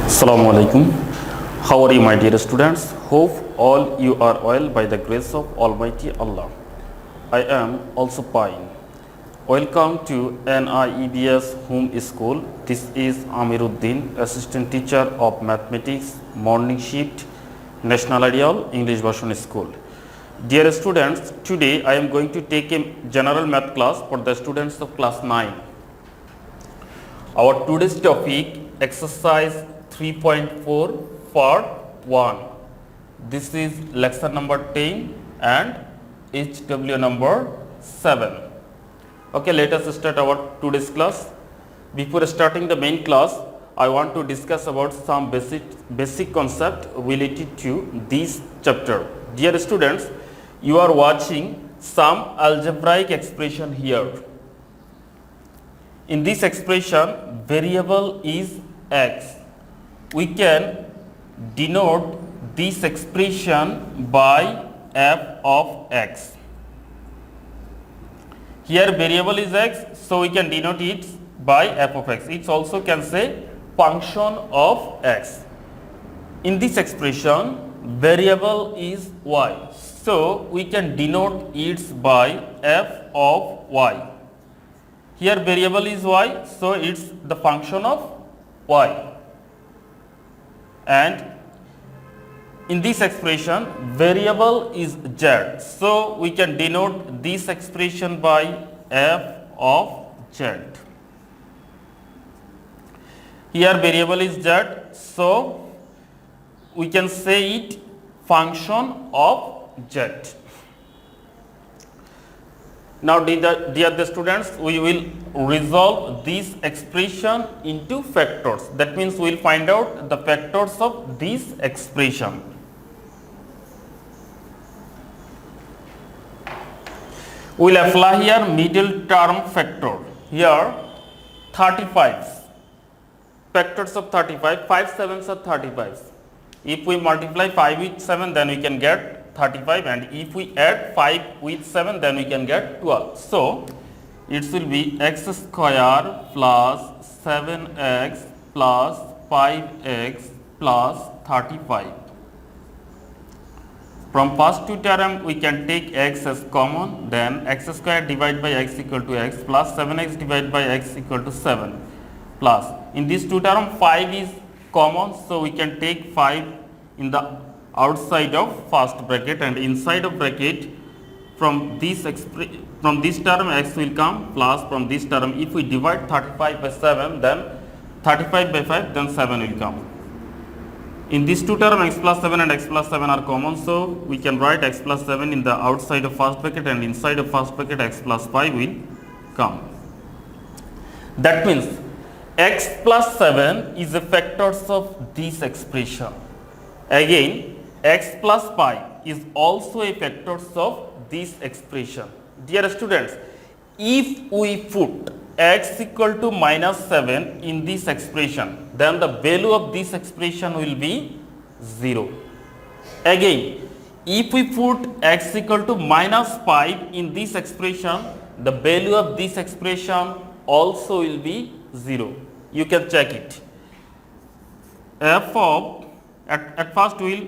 Assalamu alaikum. How are you, my dear students? Hope all you are well by the grace of Almighty Allah. I am also fine. Welcome to NIEBS Home School. This is Amiruddin, Assistant Teacher of Mathematics, Morning Shift, National Ideal English Version School. Dear students, today I am going to take a general math class for the students of class 9. Our today's topic, exercise 3.4 part 1. This is lecture number 10 and HW number 7. Okay, let us start our today's class. Before starting the main class, I want to discuss about some basic concept related to this chapter. Dear students, you are watching some algebraic expression here. In this expression, variable is x. We can denote this expression by f of x. Here variable is x, so we can denote it by f of x. It also can say function of x. In this expression, variable is y, so we can denote it by f of y. Here variable is y, so it's the function of y. And in this expression, variable is z, so we can denote this expression by f of z. Here variable is z, so we can say it function of z. Now, dear students, we will resolve this expression into factors. That means we will find out the factors of this expression. We will apply here middle term factor. Here 35. Factors of 35, 5 sevens are 35. If we multiply 5 with 7, then we can get 35, and if we add 5 with 7, then we can get 12. So, it will be x square plus 7x plus 5x plus 35. From first two term, we can take x as common, then x square divided by x equal to x plus 7x divided by x equal to 7 plus. In these two term, 5 is common, so we can take 5 in the outside of first bracket, and inside of bracket from this term x will come plus from this term, if we divide 35 by 7, then 35 by 5, then 7 will come. In these two term x plus 7 and x plus 7 are common, so we can write x plus 7 in the outside of first bracket, and inside of first bracket x plus 5 will come. That means x plus 7 is the factors of this expression. Again, x plus 5 is also a factors of this expression. Dear students, if we put x equal to minus 7 in this expression, then the value of this expression will be 0. Again, if we put x equal to minus 5 in this expression, the value of this expression also will be 0. You can check it. F of, at first we will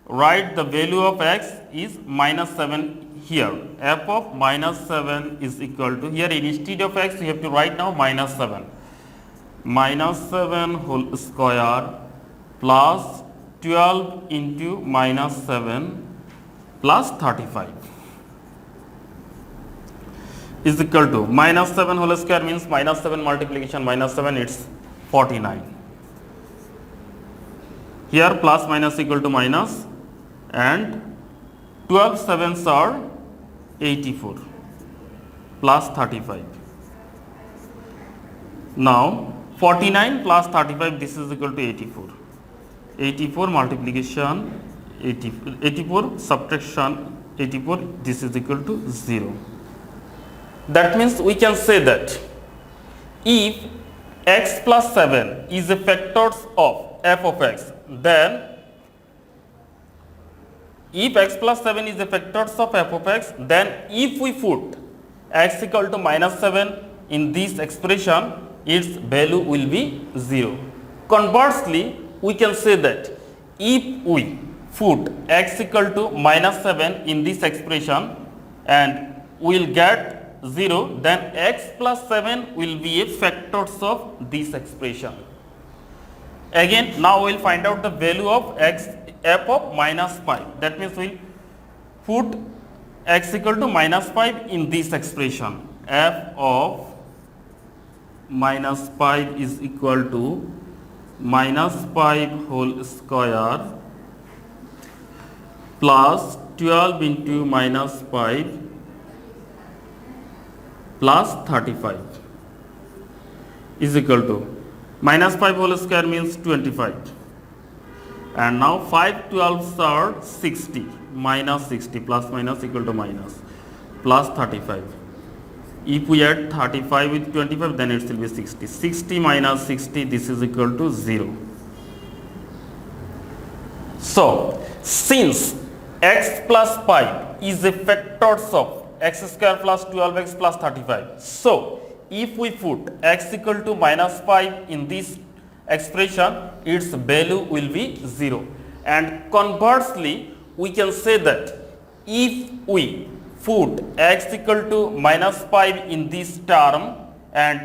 write the value of x is minus 7 here. F of minus 7 is equal to, here instead of x we have to write now minus 7. Minus 7 whole square plus 12 into minus 7 plus 35 is equal to, minus 7 whole square means minus 7 multiplication minus 7, it's 49. Here plus minus equal to minus, and 12 sevens are 84 plus 35. Now 49 plus 35, this is equal to 84. 84 multiplication 84 subtraction 84, this is equal to 0. That means we can say that if x plus 7 is a factors of f of x, then if x plus 7 is a factors of f of x, then if we put x equal to minus 7 in this expression, its value will be 0. conversely, we can say that if we put x equal to -7 in this expression and we will get 0, then x plus 7 will be a factors of this expression. Again, now we will find out the value of x, f of -5. That means we will put x equal to -5 in this expression. F of -5 is equal to -5 whole square plus 12 into -5 plus 35 is equal to -5 whole square means 25, and now 5 12s are 60, minus 60 plus minus equal to minus plus 35. If we add 35 with 25, then it will be 60. 60 minus 60, this is equal to 0. So since x plus 5 is a factors of x square plus 12x plus 35. So if we put x equal to -5 in this expression, its value will be 0. And conversely, we can say that if we put x equal to -5 in this term and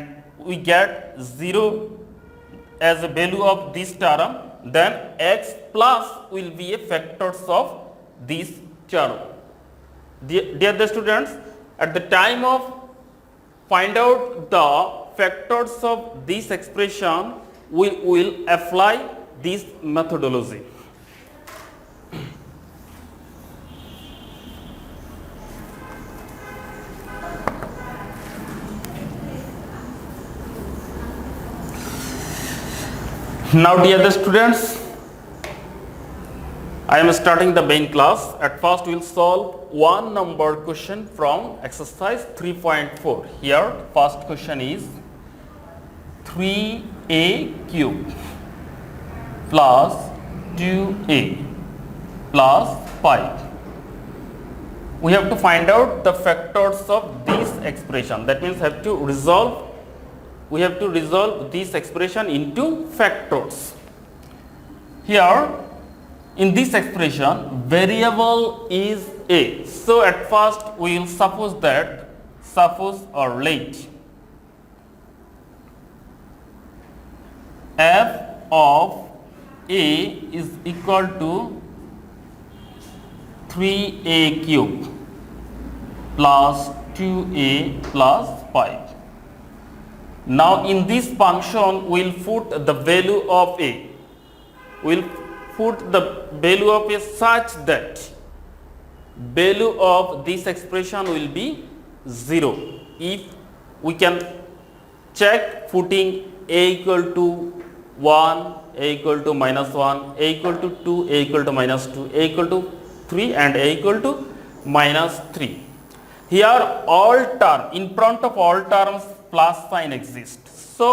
we get 0 as a value of this term, then x plus will be a factors of this term. Dear students, at the time of find out the factors of this expression, we will apply this methodology. Now dear students, I am starting the main class. At first we will solve one number question from exercise 3.4. Here first question is 3a cube plus 2a plus 5. We have to find out the factors of this expression. That means we have to resolve this expression into factors. Here in this expression, variable is a. So at first we will suppose or let f of a is equal to 3a cube plus 2a plus 5. Now in this function we will put the value of a. We will put the value of a such that value of this expression will be 0. If we can check putting a equal to 1, a equal to -1, a equal to 2, a equal to -2, a equal to 3 and a equal to -3. Here all term, in front of all terms plus sign exists. So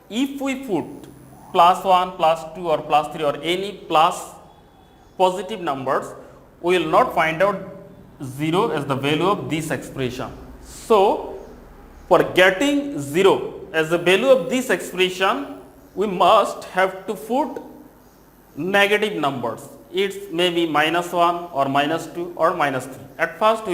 if we put +1, +2 or +3 or any plus positive numbers, we will not find out 0 as the value of this expression. So for getting 0 as the value of this expression, we must have to put negative numbers. It may be -1 or -2 or -3. At first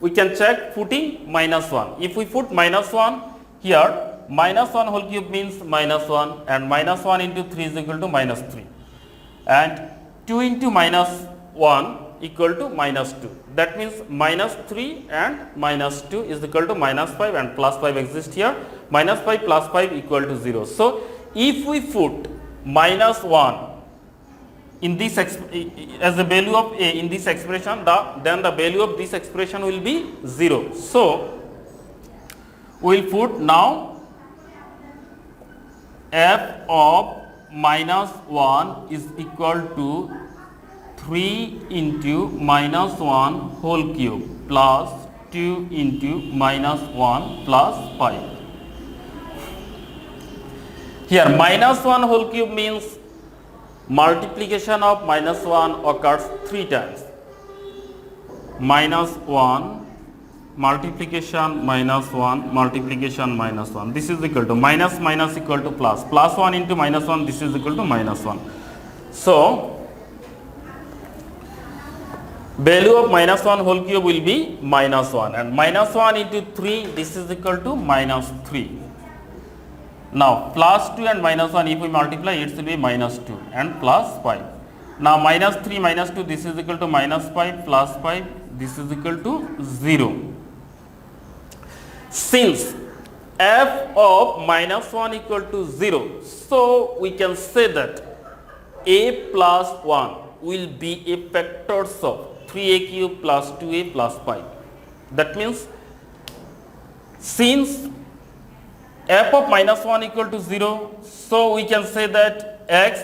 we can check putting -1. If we put -1 here, -1 whole cube means -1 and -1 into 3 is equal to -3 and 2 into -1 equal to -2. That means -3 and -2 is equal to -5 and +5 exists here. -5 plus 5 equal to 0. So if we put -1 in this as the value of a in this expression, then the value of this expression will be 0. So we will put now f of -1 is equal to 3 into -1 whole cube plus 2 into -1 plus 5. Here -1 whole cube means multiplication of -1 occurs 3 times. -1 multiplication minus 1 multiplication minus 1, this is equal to minus minus equal to plus, plus 1 into minus 1, this is equal to minus 1. So value of minus 1 whole cube will be minus 1, and minus 1 into 3, this is equal to minus 3. Now plus 2 and minus 1, if we multiply, it will be minus 2 and plus 5. Now minus 3 minus 2, this is equal to minus 5 plus 5, this is equal to 0. Since f of minus 1 equal to 0, so we can say that a plus 1 will be a factors of 3a cube plus 2a plus 5. That means since f of minus 1 equal to 0, so we can say that x,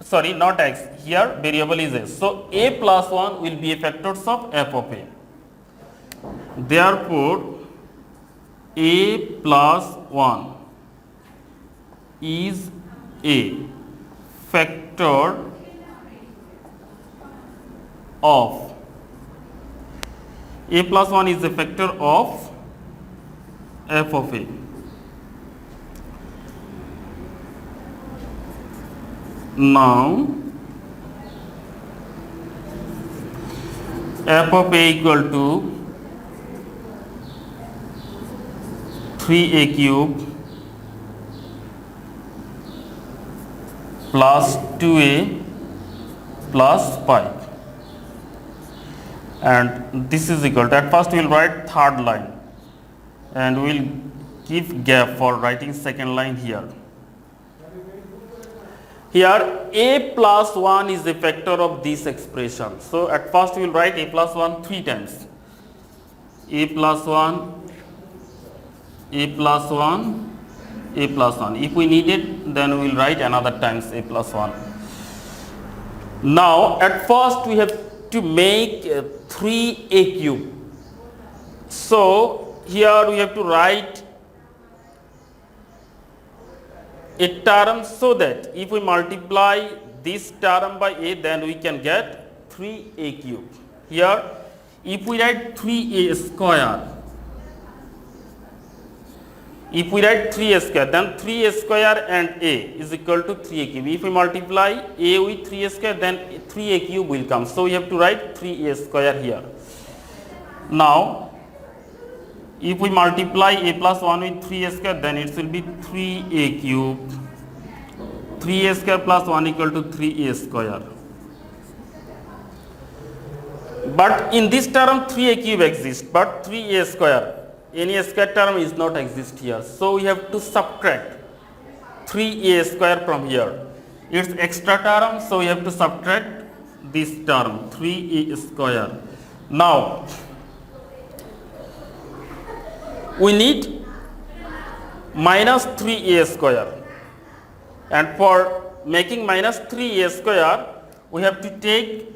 sorry not x, here variable is a. So a plus 1 will be a factors of f of a. Therefore a plus 1 is a factor of, a plus 1 is a factor of f of a. Now f of a equal to 3a cube plus 2a plus 5, and this is equal to, at first we will write third line and we will give gap for writing second line here. Here a plus 1 is a factor of this expression. So at first we will write a plus 1 3 times. A plus 1, a plus 1, a plus 1. If we need it, then we will write another times a plus 1. Now at first we have to make 3a cube. So here we have to write a term, so that if we multiply this term by a, then we can get 3a cube. Here if we write 3a square, if we write 3a square, then 3a square and a is equal to 3a cube. If we multiply a with 3a square, then 3a cube will come. So we have to write 3a square here. Now if we multiply a plus 1 with 3a square, then it will be 3a cube. 3a square plus 1 equal to 3a square. But in this term 3a cube exists, but 3a square, any square term is not exist here. So we have to subtract 3a square from here. It's extra term, so we have to subtract this term 3a square. Now we need minus 3a square, and for making minus 3a square we have to take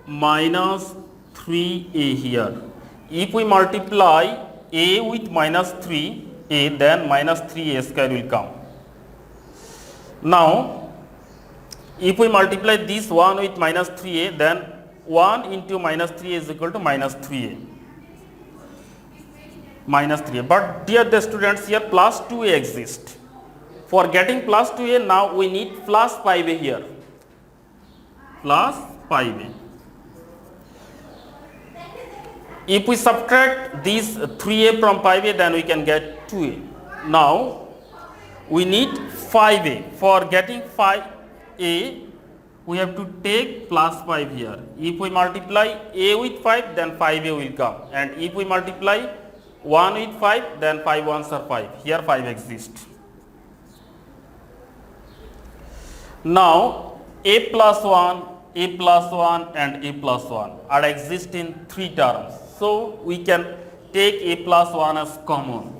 minus 3a here. If we multiply a with minus 3a, then minus 3a square will come. Now if we multiply this 1 with minus 3a, then 1 into minus 3a is equal to minus 3a. Minus 3a. But dear the students, here plus 2a exists. For getting plus 2a, now we need plus 5a here. Plus 5a. If we subtract these 3a from 5a, then we can get 2a. Now we need 5a. For getting 5a, we have to take plus 5 here. If we multiply a with 5, then 5a will come. And if we multiply 1 with 5, then 5 ones are 5. Here 5 exists. Now a plus 1, a plus 1 and a plus 1 are exist in 3 terms. So we can take a plus 1 as common.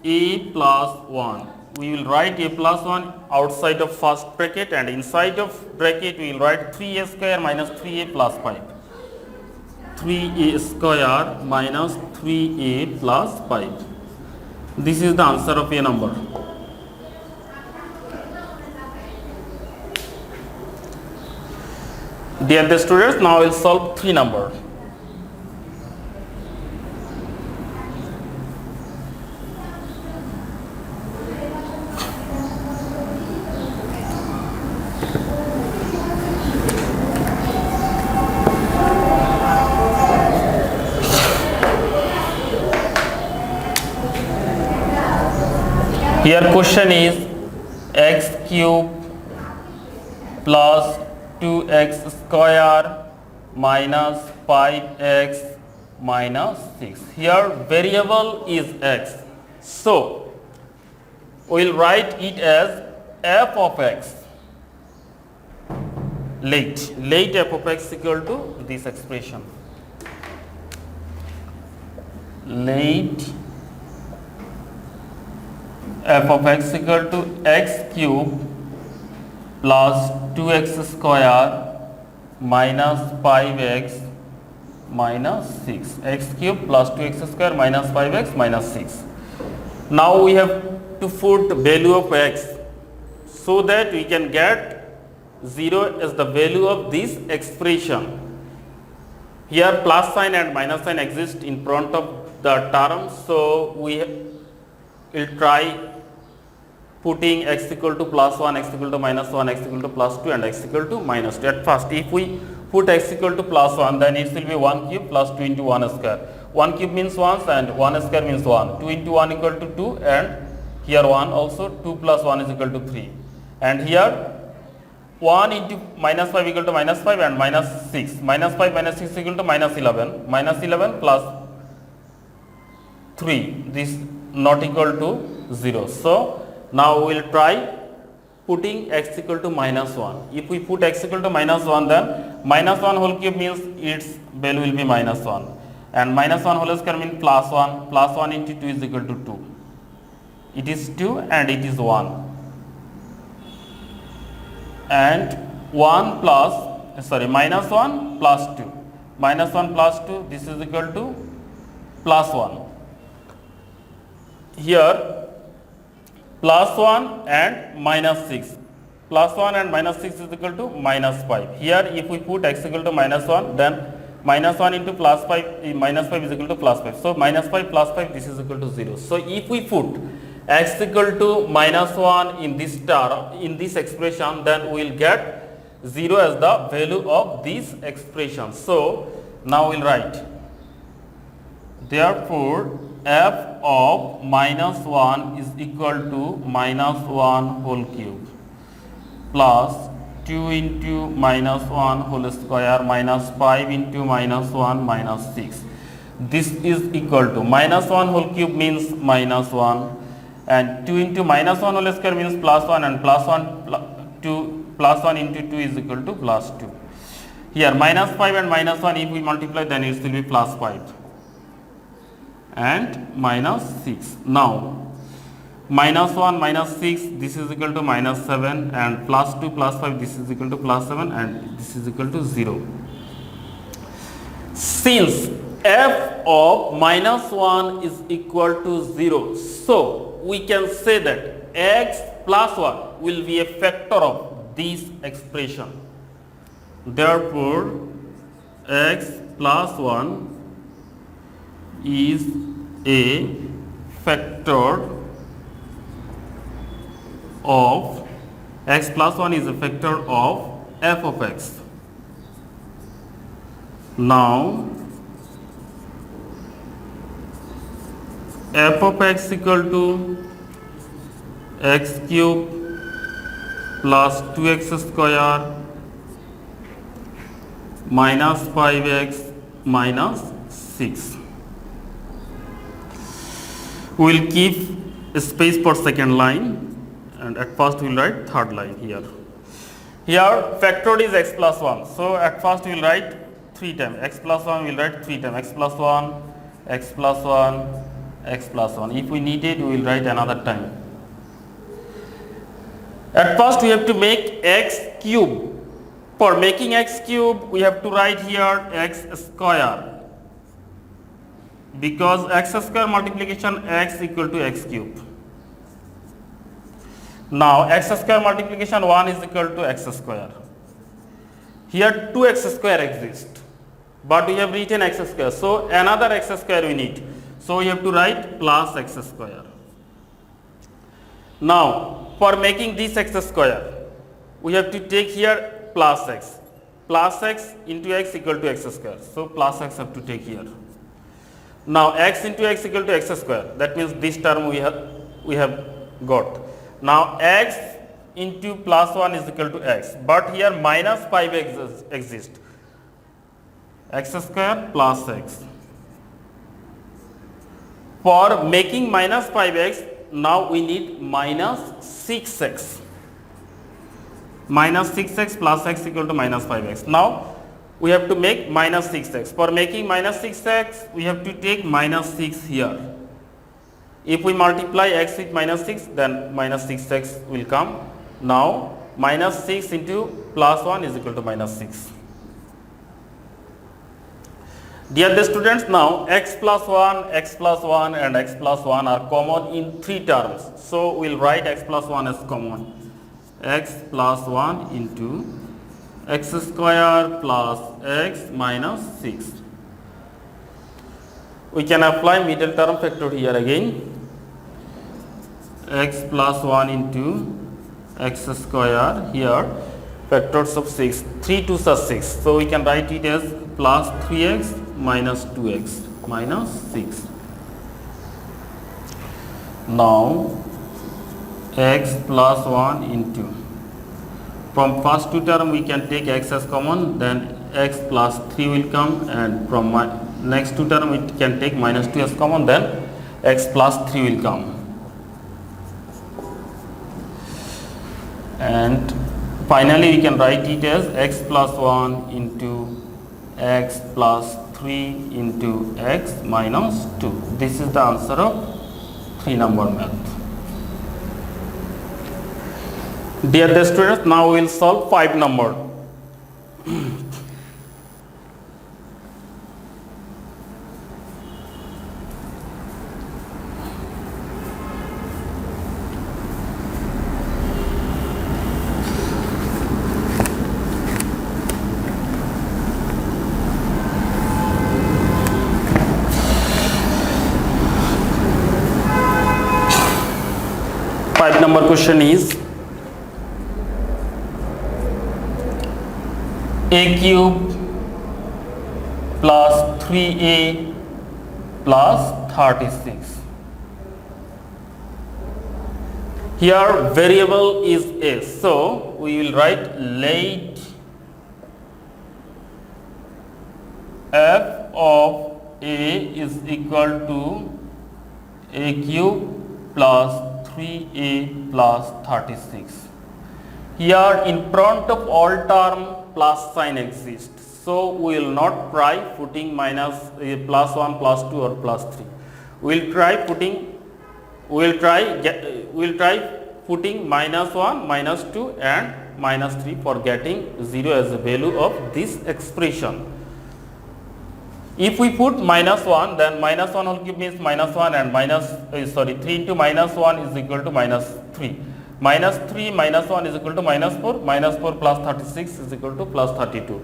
A plus 1. We will write a plus 1 outside of first bracket, and inside of bracket we will write 3a square minus 3a plus 5. 3a square minus 3a plus 5. This is the answer of a number. Dear the students, now we will solve 3 numbers. Here question is x cube plus 2x square minus 5x minus 6. Here variable is x. So we will write it as f of x. Late f of x equal to this expression. Late f of x equal to x cube plus 2x square minus 5x minus 6. X cube plus 2x square minus 5x minus 6. Now we have to put value of x so that we can get 0 as the value of this expression. Here plus sign and minus sign exist in front of the term, so we will try putting x equal to plus 1, x equal to minus 1, x equal to plus 2 and x equal to minus 2. At first, if we put x equal to plus 1, then it will be 1 cube plus 2 into 1 square. 1 cube means 1 and 1 square means 1. 2 into 1 equal to 2 and here 1 also 2 plus 1 is equal to 3. And here 1 into minus 5 equal to minus 5 and minus 6. Minus 5 minus 6 equal to minus 11. Minus 11 plus 3. This not equal to 0. So now we will try putting x equal to minus 1. If we put x equal to minus 1, then minus 1 whole cube means its value will be minus 1. And minus 1 whole square means plus 1. Plus 1 into 2 is equal to 2. It is 2 and it is 1. And 1 plus, minus 1 plus 2. Minus 1 plus 2, this is equal to plus 1. Here plus 1 and minus 6. Plus 1 and minus 6 is equal to minus 5. Here if we put x equal to minus 1, then minus 1 into plus 5, minus 5 is equal to plus 5. So minus 5 plus 5, this is equal to 0. So if we put x equal to minus 1 in this term, in this expression, then we will get 0 as the value of this expression. So now we will write, therefore f of minus 1 is equal to minus 1 whole cube plus 2 into minus 1 whole square minus 5 into minus 1 minus 6. This is equal to minus 1 whole cube means minus 1 and 2 into minus 1 whole square means plus 1 and plus 1 into 2 is equal to plus 2. Here minus 5 and minus 1 if we multiply, then it will be plus 5 and minus 6. Now minus 1 minus 6, this is equal to minus 7 and plus 2 plus 5, this is equal to plus 7 and this is equal to 0. Since f of minus 1 is equal to 0, so we can say that x plus 1 will be a factor of this expression. Therefore x plus 1 is a factor of x plus 1 is a factor of f of x. Now f of x equal to x cube plus 2x square minus 5x minus 6. We will keep a space for second line and at first we will write third line here. Here factor is x plus 1. So at first we will write 3 times. X plus 1 we will write 3 times. X plus 1, x plus 1, x plus 1. If we need it, we will write another time. At first we have to make x cube. For making x cube, we have to write here x square. Because x square multiplication x equal to x cube. Now x square multiplication 1 is equal to x square. Here 2x square exists, but we have written x square, so another x square we need. So we have to write plus x square. Now for making this x square, we have to take here plus x. Plus x into x equal to x square. So plus x have to take here. Now x into x equal to x square. That means this term we have Got. Now x into plus 1 is equal to x, but here minus 5x exists. X square plus x. For making minus 5x, now we need minus 6x. Minus 6x plus x equal to minus 5x. Now we have to make minus 6x. For making minus 6x, we have to take minus 6 here. If we multiply x with minus 6, then minus 6x will come. Now minus 6 into plus 1 is equal to minus 6. Dear students, now x plus 1 and x plus 1 are common in 3 terms. So we will write x plus 1 as common. X plus 1 into x square plus x minus 6. We can apply middle term factor here again. X plus 1 into x square, here factors of 6, 3 2s are 6. So we can write it as plus 3x minus 2x minus 6. Now x plus 1 into, from first two term we can take x as common, then x plus 3 will come, and from next two term we can take minus 2 as common, then x plus 3 will come. And finally we can write it as x plus 1 into x plus 3 into x minus 2. This is the answer of 3 number math. Dear students, now we will solve 5 number. Number question is a cube plus 3a plus 36. Here variable is a, so we will write let f of a is equal to a cube plus 3a plus 36. Here in front of all term plus sign exists, so we will not try putting minus plus 1 plus 2 or plus 3. We will try putting minus 1, minus 2 and minus 3 for getting 0 as the value of this expression. If we put minus 1, then minus 1 whole cube means minus 1 and 3 into minus 1 is equal to minus 3. Minus 3 minus 1 is equal to minus 4. Minus 4 plus 36 is equal to plus 32.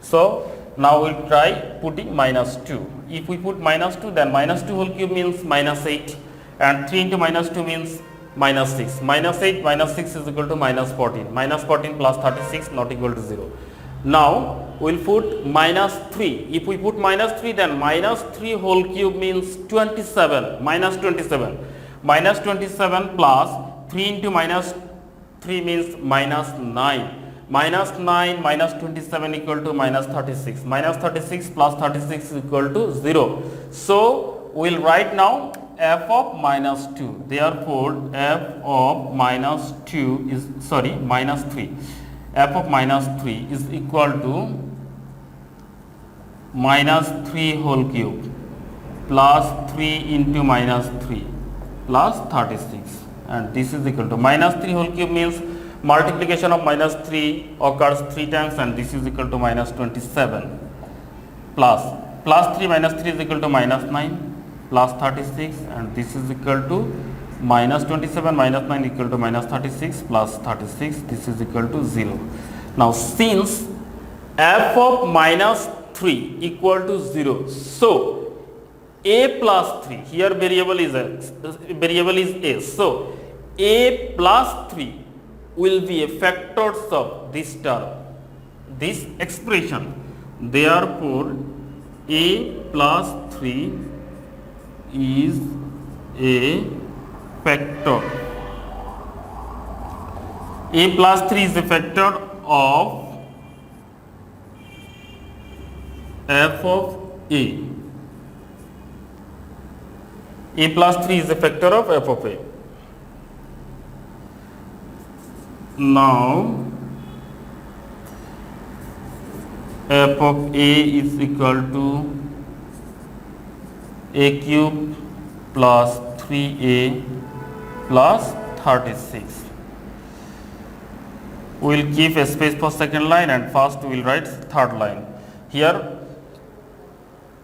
So now we will try putting minus 2. If we put minus 2, then minus 2 whole cube means minus 8 and 3 into minus 2 means minus 6. Minus 8 minus 6 is equal to minus 14. Minus 14 plus 36 not equal to 0. Now we will put minus 3. If we put minus 3, then minus 3 whole cube means 27. Minus 27. Minus 27 plus 3 into minus 3 means minus 9. Minus 9 minus 27 equal to minus 36. Minus 36 plus 36 is equal to 0. So we will write now f of minus 2. Therefore f of minus 2 is minus 3. F of minus 3 is equal to minus 3 whole cube plus 3 into minus 3 plus 36, and this is equal to minus 3 whole cube means multiplication of minus 3 occurs 3 times, and this is equal to minus 27 plus 3 minus 3 is equal to minus 9 plus 36, and this is equal to minus 27 minus 9 equal to minus 36 plus 36, this is equal to 0. Now since f of minus 3 equal to 0, so a plus 3, here variable is a, so a plus 3 will be a factors of this term, this expression. Therefore a plus 3 is a factor A plus 3 is a factor of f of A. A plus 3 is a factor of f of A. Now f of A is equal to A cube plus 3A plus 36. We will keep a space for second line and first we will write third line. Here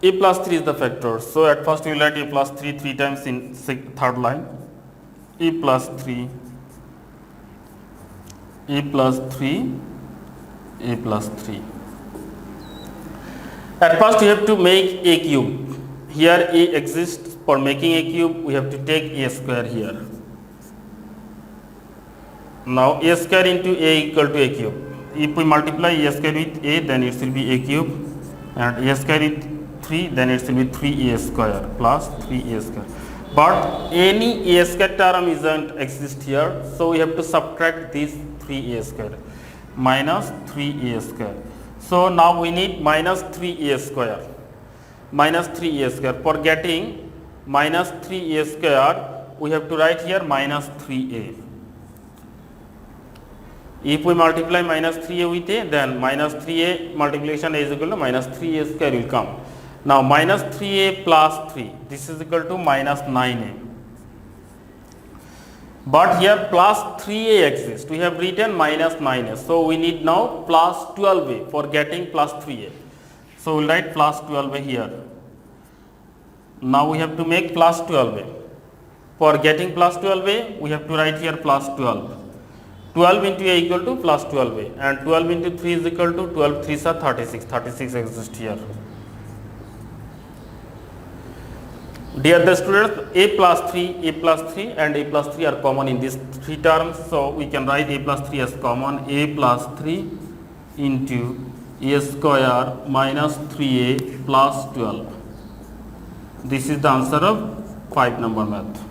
A plus 3 is the factor. So at first we will write A plus 3 three times in third line. A plus 3, A plus 3, A plus 3. At first we have to make A cube. Here A exists. For making A cube we have to take A square here. Now A square into A equal to A cube. If we multiply A square with A, then it will be A cube, and A square with 3, then it will be 3A square plus 3A square. But any A square term isn't exist here, so we have to subtract this 3A square minus 3A square. So now we need minus 3A square. Minus 3A square. For getting minus 3A square, we have to write here minus 3A. If we multiply minus 3A with A, then minus 3A multiplication is equal to minus 3A square will come. Now minus 3A plus 3, this is equal to minus 9A. But here plus 3A exists. We have written minus 9A. So we need now plus 12A for getting plus 3A. So we will write plus 12A here. Now we have to make plus 12A. For getting plus 12A, we have to write here plus 12. 12 into A equal to plus 12A, and 12 into 3 is equal to 12 3s are 36. 36 exists here. Dear the students, A plus 3 and A plus 3 are common in these three terms. So we can write A plus 3 as common. A plus 3 into A square minus 3A plus 12. This is the answer of 5 number math.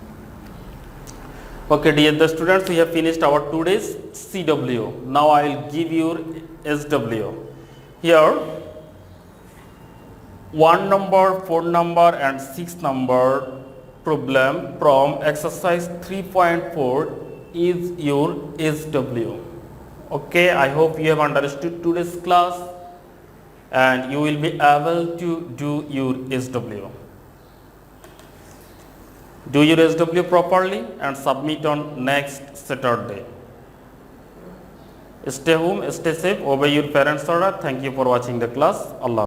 Okay, dear the students, we have finished our today's CW. Now I will give you SW. Here 1 number, 4 number and 6 number problem from exercise 3.4 is your SW. Okay, I hope you have understood today's class and you will be able to do your SW. Do your SW properly and submit on next Saturday. Stay home, stay safe, obey your parents' order. Thank you for watching the class. Allah.